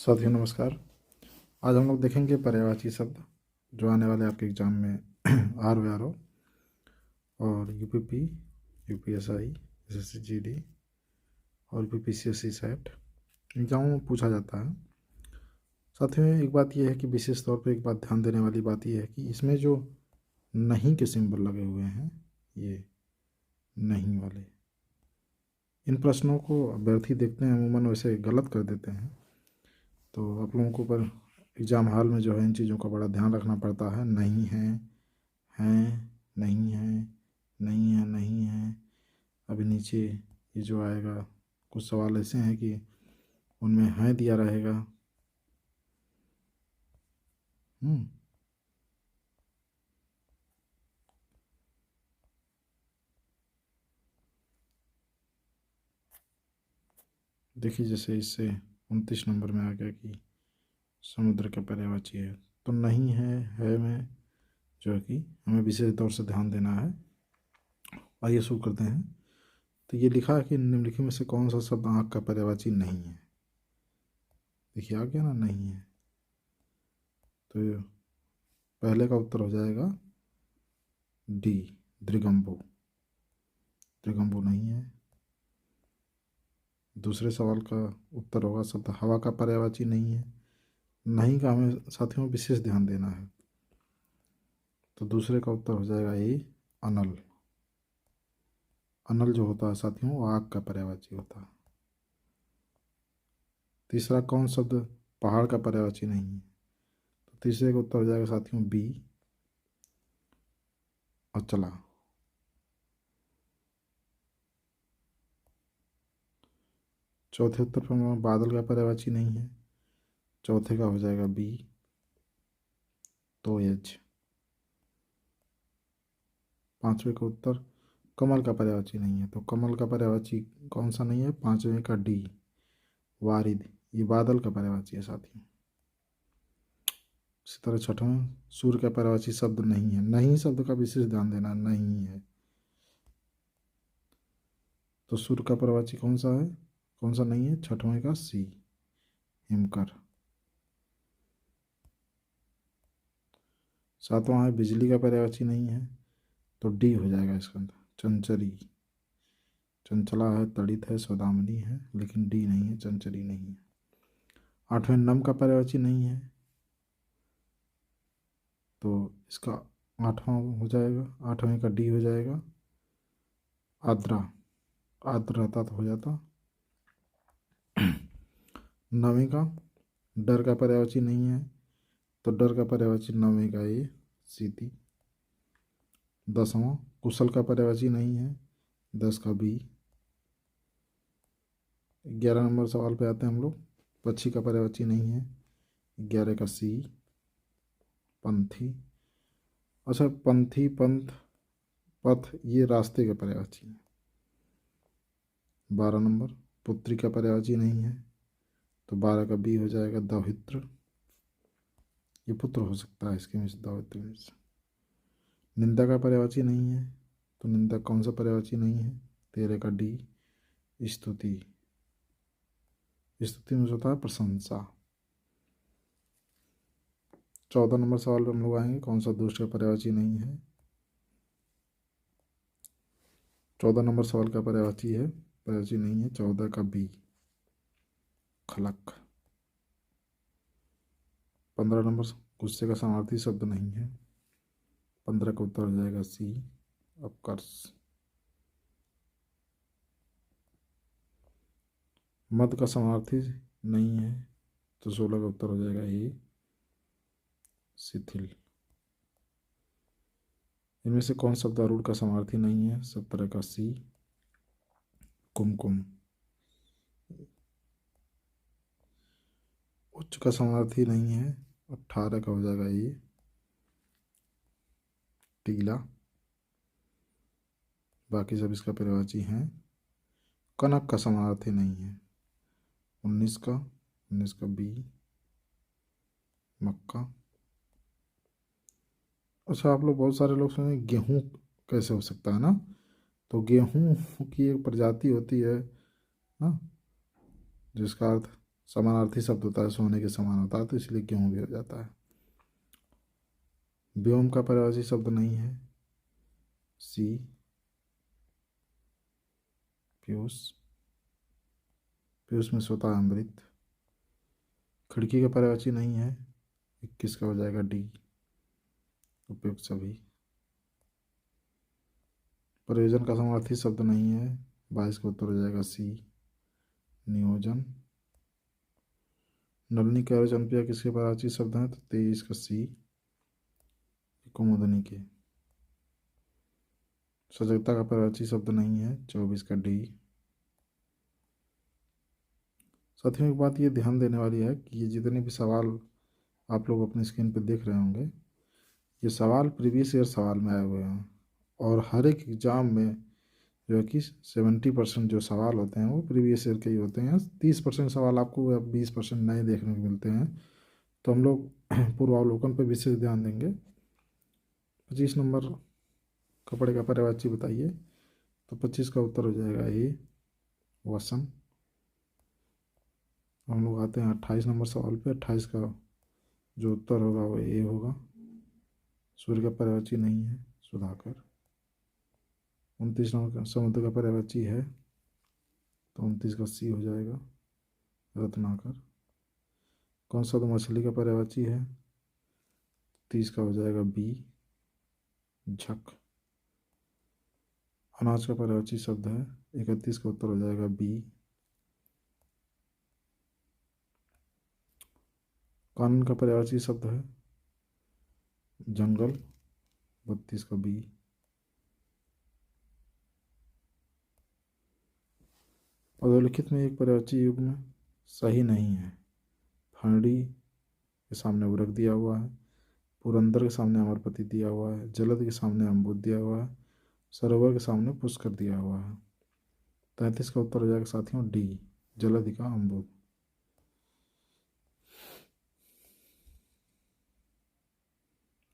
साथियों नमस्कार। आज हम लोग देखेंगे पर्यायवाची शब्द जो आने वाले आपके एग्जाम में RO और UPP, UPSI, SSC GD और PPCSC सेट एग्जामों में पूछा जाता है। साथियों एक बात यह है कि विशेष तौर पर एक बात ध्यान देने वाली बात यह है कि इसमें जो नहीं के सिंबल लगे हुए हैं, ये नहीं वाले, इन प्रश्नों को अभ्यर्थी देखते हैं अमूमन वैसे गलत कर देते हैं। तो आप लोगों को पर एग्ज़ाम हॉल में जो है इन चीज़ों का बड़ा ध्यान रखना पड़ता है। नहीं है, हैं, नहीं है, नहीं है, नहीं है। अभी नीचे ये जो आएगा कुछ सवाल ऐसे हैं कि उनमें हैं दिया रहेगा। देखिए जैसे इससे 29 नंबर में आ गया कि समुद्र का पर्यायवाची है, तो नहीं है में जो है कि हमें विशेष तौर से ध्यान देना है। आइए शुरू करते हैं। तो ये लिखा है कि निम्नलिखित में से कौन सा शब्द आँख का पर्यायवाची नहीं है। देखिए आ गया ना, नहीं है, तो पहले का उत्तर हो जाएगा डी, दृगम्बु। दृगम्बु नहीं है। दूसरे सवाल का उत्तर होगा शब्द हवा का पर्यायवाची नहीं है। नहीं का हमें साथियों विशेष ध्यान देना है, तो दूसरे का उत्तर हो जाएगा ए, अनल। अनल जो होता है साथियों वो आग का पर्यायवाची होता है। तीसरा कौन शब्द पहाड़ का पर्यायवाची नहीं है, तो तीसरे का उत्तर हो जाएगा साथियों बी, अचला। चौथे उत्तर पर बादल का पर्यायवाची नहीं है, चौथे का हो जाएगा बी, तो एच। पांचवे का उत्तर कमल का पर्यायवाची नहीं है, तो कमल का पर्यायवाची कौन सा नहीं है, पांचवे का डी, वारिद। ये बादल का पर्यायवाची है साथियों। इसी तरह छठवें सूर्य का पर्यायवाची शब्द नहीं है। नहीं शब्द का विशेष ध्यान देना, नहीं है, तो सूर्य का पर्यायवाची कौन सा है, कौन सा नहीं है, छठवें का सी, हिमकर। सातवां है बिजली का पर्यायवाची नहीं है, तो डी हो जाएगा इसका अंदर, चंचरी। चंचला है, तड़ित है, सौदामिनी है, लेकिन डी नहीं है, चंचरी नहीं है। आठवें नम का पर्यायवाची नहीं है, तो इसका आठवां हो जाएगा, आठवें का डी हो जाएगा, आर्द्रा। आर्द्रता तो हो जाता। नवें का डर का पर्यायवाची नहीं है, तो डर का पर्यायवाची नवें का ये, सीति। दसवां कुशल का पर्यायवाची नहीं है, 10 का बी। 11 नंबर सवाल पे आते हैं हम लोग। पक्षी का पर्यायवाची नहीं है, 11 का सी, पंथी। अच्छा, पंथी, पंथ, पथ ये रास्ते के पर्यायवाची है। 12 नंबर पुत्री का पर्यायवाची नहीं है, तो 12 का बी हो जाएगा, दौहित्र। ये पुत्र हो सकता है इसके में से, दौहित्र में से। निंदा का पर्यायवाची नहीं है, तो निंदा कौन सा पर्यायवाची नहीं है, 13 का डी, स्तुति। स्तुति में होता है प्रशंसा। 14 नंबर सवाल पे हम लोग आएंगे, कौन सा दोष का पर्यायवाची नहीं है। 14 नंबर सवाल का पर्यायवाची है, पर्यायवाची नहीं है, 14 का बी, खलक। 15 नंबर गुस्से का समार्थी शब्द नहीं है, 15 का उत्तर हो जाएगा सी, अपकर्ष। मद का समार्थी नहीं है, तो 16 का उत्तर हो जाएगा ए, शिथिल। इनमें से कौन शब्द अरूढ़ का समार्थी नहीं है, 17 का सी, कुमकुम। उच्च का समार्थी नहीं है, 18 का हो जाएगा ये, टीला। बाकी सब इसका पर्यायवाची हैं। कनक का समार्थी नहीं है, 19 का बी, मक्का। अच्छा, आप लोग बहुत सारे लोग सुने गेहूँ कैसे हो सकता है ना, तो गेहूँ की एक प्रजाति होती है ना, जिसका अर्थ समानार्थी शब्द होता है, सोने के समान होता है, तो इसलिए गेहूँ भी हो जाता है। व्योम का पर्यायवाची शब्द नहीं है, सी। पीयूष, पीयूष में सोता है अमृत। खिड़की का पर्यायवाची नहीं है, 21 का हो जाएगा डी, उपयुक्त सभी। प्रयोजन का समानार्थी शब्द नहीं है, 22 का उत्तर हो जाएगा सी, नियोजन। नलनी कैरोज अनपिया किसके पर्यायवाची शब्द हैं, तो 23 का सी, कुमुदनी के। सजगता का पर्यायवाची शब्द नहीं है, 24 का डी। साथियों एक बात ये ध्यान देने वाली है कि ये जितने भी सवाल आप लोग अपनी स्क्रीन पर देख रहे होंगे, ये सवाल प्रीवियस ईयर सवाल में आए हुए हैं, और हर एक एग्ज़ाम में जो है कि 70% जो सवाल होते हैं वो प्रीवियस ईयर के ही होते हैं। 30% सवाल आपको या 20% नए देखने को मिलते हैं। तो हम लोग पूर्वावलोकन पर विशेष ध्यान देंगे। 25 नंबर कपड़े का पर्यायवाची बताइए, तो 25 का उत्तर हो जाएगा ए, वसन। हम लोग आते हैं 28 नंबर सवाल पे। 28 का जो उत्तर होगा वो ए होगा। सूर्य का पर्यायवाची नहीं है, सुधाकर। 29 नंबर का समुद्र का पर्यायवाची है, तो 29 का सी हो जाएगा, रत्नाकर। कौन सा तो मछली का पर्यायवाची है, 30 का हो जाएगा बी, झक। अनाज का पर्यायवाची शब्द है, 31 का उत्तर हो जाएगा बी। कानून का पर्यायवाची शब्द है जंगल, 32 का बी। अधोलिखित में एक पर्यायवाची युग्म सही नहीं है। फणडी के सामने उरक दिया हुआ है, पुरंदर के सामने अमरपति दिया हुआ है, जलद के सामने अम्बुद दिया हुआ है, सरोवर के सामने पुष्कर दिया हुआ है। 33 का उत्तर हो जाएगा साथियों डी, जलद का अम्बुद।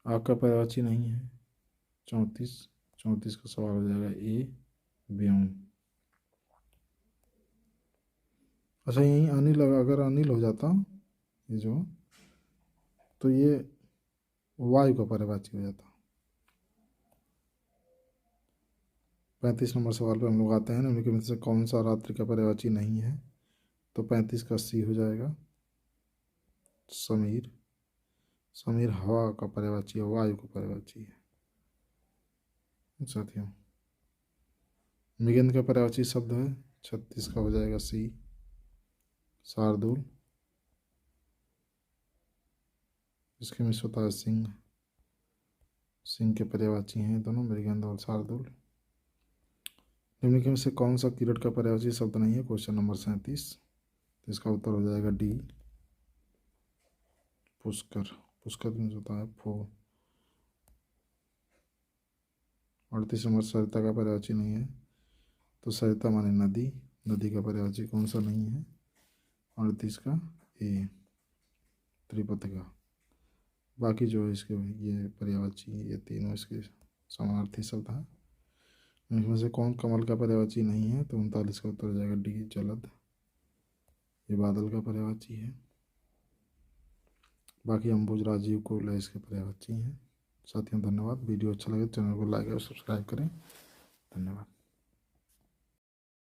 आग का पर्यायवाची नहीं है, 34 का सवाल हो जाएगा ए, व्योम। अच्छा यहीं अनिल, अगर अनिल हो जाता ये जो, तो ये वायु का पर्यायवाची हो जाता। 35 नंबर सवाल पे हम लोग आते हैं। निम्नलिखित में से कौन सा रात्रि का पर्यायवाची नहीं है, तो 35 का सी हो जाएगा, समीर। समीर हवा का पर्यायवाची है, वायु का पर्यायवाची है साथियों। मृगेंद्र का पर्यायवाची शब्द है, 36 का हो जाएगा सी, शार्दुल। इसके मिस होता है सिंह। सिंह के पर्यायवाची हैं दोनों, मृगेंद्र और शार्दुल। निम्नलिखित में से कौन सा किरट का पर्यायवाची शब्द नहीं है, क्वेश्चन नंबर 37। तो इसका उत्तर हो जाएगा डी, पुष्कर। पुष्कर में होता है फो। 38 नंबर सरिता का पर्यायवाची नहीं है, तो सरिता माने नदी, नदी का पर्यायवाची कौन सा नहीं है, 38 का ए, त्रिपथ का। बाकी जो है इसके ये पर्यायवाची, ये तीनों इसके समानार्थी शब्द हैं। इनमें से कौन कमल का पर्यायवाची नहीं है, तो 39 का उत्तर हो जाएगा डी, जलद। ये बादल का पर्यायवाची है। बाकी अम्बुज, राजीव, कोयला इसके पर्यायवाची हैं। साथियों धन्यवाद। वीडियो अच्छा लगे तो चैनल को लाइक और सब्सक्राइब करें। धन्यवाद।